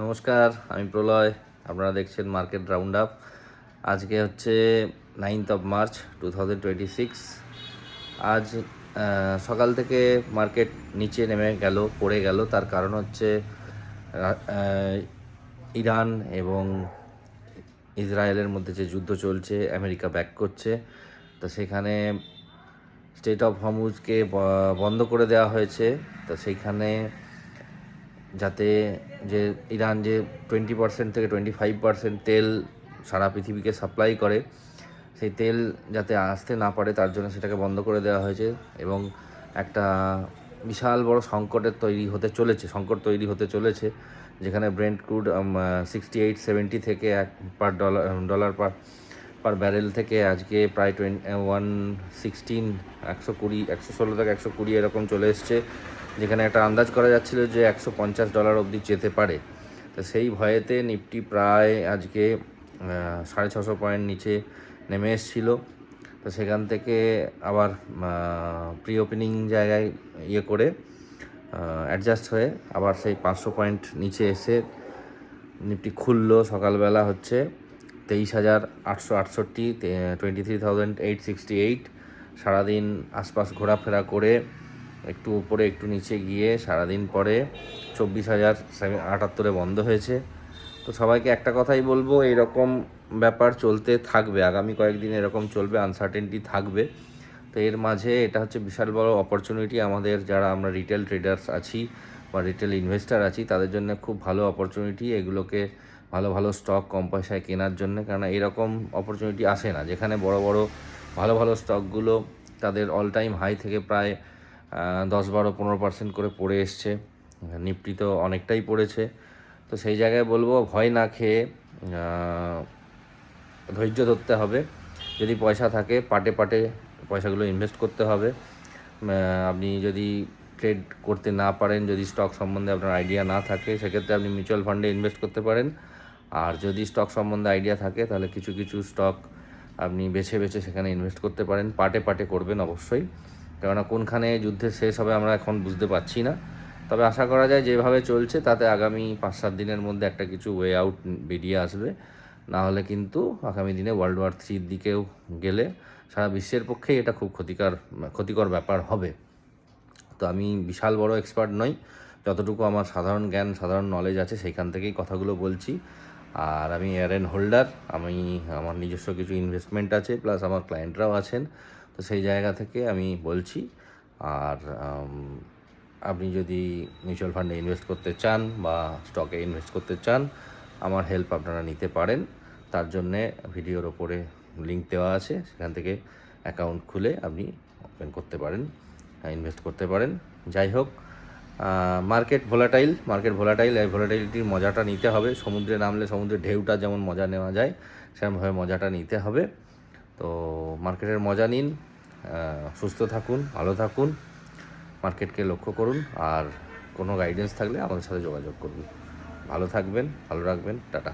নমস্কার, আমি প্রলয়। আপনারা দেখছেন মার্কেট রাউন্ড আপ। আজকে হচ্ছে 9th মার্চ 2026। আজ সকাল থেকে মার্কেট নিচে নেমে গেল, পড়ে গেল। তার কারণ হচ্ছে ইরান এবং ইসরায়েলের মধ্যে যে যুদ্ধ চলছে, আমেরিকা ব্যাক করছে। তো সেখানে স্টেট অফ হরমুজকে বন্ধ করে দেওয়া হয়েছে। তো সেইখানে যাতে যে ইরান যে 20% থেকে 25% তেল সারা পৃথিবীকে সাপ্লাই করে, সেই তেল যাতে আসতে না পারে তার জন্য সেটাকে বন্ধ করে দেওয়া হয়েছে। এবং একটা বিশাল বড় সংকট তৈরি হতে চলেছে, যেখানে ব্রেন্ট ক্রুড 68-70 থেকে পার ডলার পার ব্যারেল থেকে আজকে প্রায় 116 116 থেকে 120 এরকম চলে এসছে, যেখানে একটা আন্দাজ করা যাচ্ছিল যে $150 অবধি যেতে পারে। তো সেই ভয়েতে নিফটি প্রায় আজকে 650 পয়েন্ট নিচে নেমে এসেছিলো। তো সেখান থেকে আবার প্রি ওপেনিং জায়গায় করে অ্যাডজাস্ট হয়ে আবার সেই 500 পয়েন্ট নিচে এসে নিফটি খুললো। সকালবেলা হচ্ছে 23,868, 23,868। সারাদিন আশপাশ ঘোরাফেরা করে একটু উপরে একটু নিচে গিয়ে সারাদিন পরে 24,078 বন্ধ হয়েছে। তো সবাইকে একটা কথাই বলবো, এইরকম ব্যাপার চলতে থাকবে, আগামী কয়েকদিন এরকম চলবে, আনসার্টেনটি থাকবে। তো এর মাঝে এটা হচ্ছে বিশাল বড় অপরচুনিটি আমাদের, যারা আমরা রিটেল ট্রেডার্স আছি বা রিটেল ইনভেস্টার আছি, তাদের জন্য খুব ভালো অপরচুনিটি এগুলোকে ভালো ভালো স্টক কম পয়সায় কেনার জন্য। কারণ এরকম অপরচুনিটি আসে না, যেখানে বড় বড় ভালো ভালো স্টকগুলো তাদের অল টাইম হাই থেকে প্রায় 10-12-15% করে পড়ে এসছে। নিফটি তো অনেকটাই পড়েছে। তো সেই জায়গায় বলবো, ভয় না খেয়ে ধৈর্য ধরতে হবে। যদি পয়সা থাকে পাটে পাটে পয়সাগুলো ইনভেস্ট করতে হবে। আপনি যদি ট্রেড করতে না পারেন, যদি স্টক সম্বন্ধে আপনার আইডিয়া না থাকে, সেক্ষেত্রে আপনি মিউচুয়াল ফান্ডে ইনভেস্ট করতে পারেন। আর যদি স্টক সম্বন্ধে আইডিয়া থাকে, তাহলে কিছু কিছু স্টক আপনি বেছে বেছে সেখানে ইনভেস্ট করতে পারেন। পাটে পাটে করবেন অবশ্যই, কেননা কোনখানে যুদ্ধের শেষ হবে আমরা এখন বুঝতে পারছি না। তবে আশা করা যায় যেভাবে চলছে তাতে আগামী 5-7 দিনের মধ্যে একটা কিছু ওয়ে আউট বেরিয়ে আসবে। না হলে কিন্তু আগামী দিনে World War 3 দিকেও গেলে সারা বিশ্বের পক্ষেই এটা খুব ক্ষতিকর ব্যাপার হবে। তো আমি বিশাল বড় এক্সপার্ট নই, যতটুকু আমার সাধারণ জ্ঞান সাধারণ নলেজ আছে সেইখান থেকেই কথাগুলো বলছি। আর আমি হোল্ডার, আমার নিজস্ব কিছু ইনভেস্টমেন্ট আছে, প্লাস আমার ক্লায়েন্টরাও আছেন। তো সেই জায়গা থেকে আমি বলছি। আর আপনি যদি মিউচুয়াল ফান্ডে ইনভেস্ট করতে চান বা স্টকে ইনভেস্ট করতে চান, আমার হেল্প আপনারা নিতে পারেন। তার জন্যে ভিডিওর ওপরে লিঙ্ক দেওয়া আছে, সেখান থেকে অ্যাকাউন্ট খুলে আপনি ওপেন করতে পারেন, ইনভেস্ট করতে পারেন। যাই হোক, মার্কেট ভোলাটাইল, এই ভোলাটাইলিটির মজাটা নিতে হবে। সমুদ্রে নামলে সমুদ্রের ঢেউটা যেমন মজা নেওয়া যায়, সেরকমভাবে মজাটা নিতে হবে। তো মার্কেটের মজা নিন, সুস্থ থাকুন, ভালো থাকুন, মার্কেটকে লক্ষ্য করুন। আর কোনো গাইডেন্স থাকলে আমাদের সাথে যোগাযোগ করুন। ভালো থাকবেন, ভালো রাখবেন, টাটা।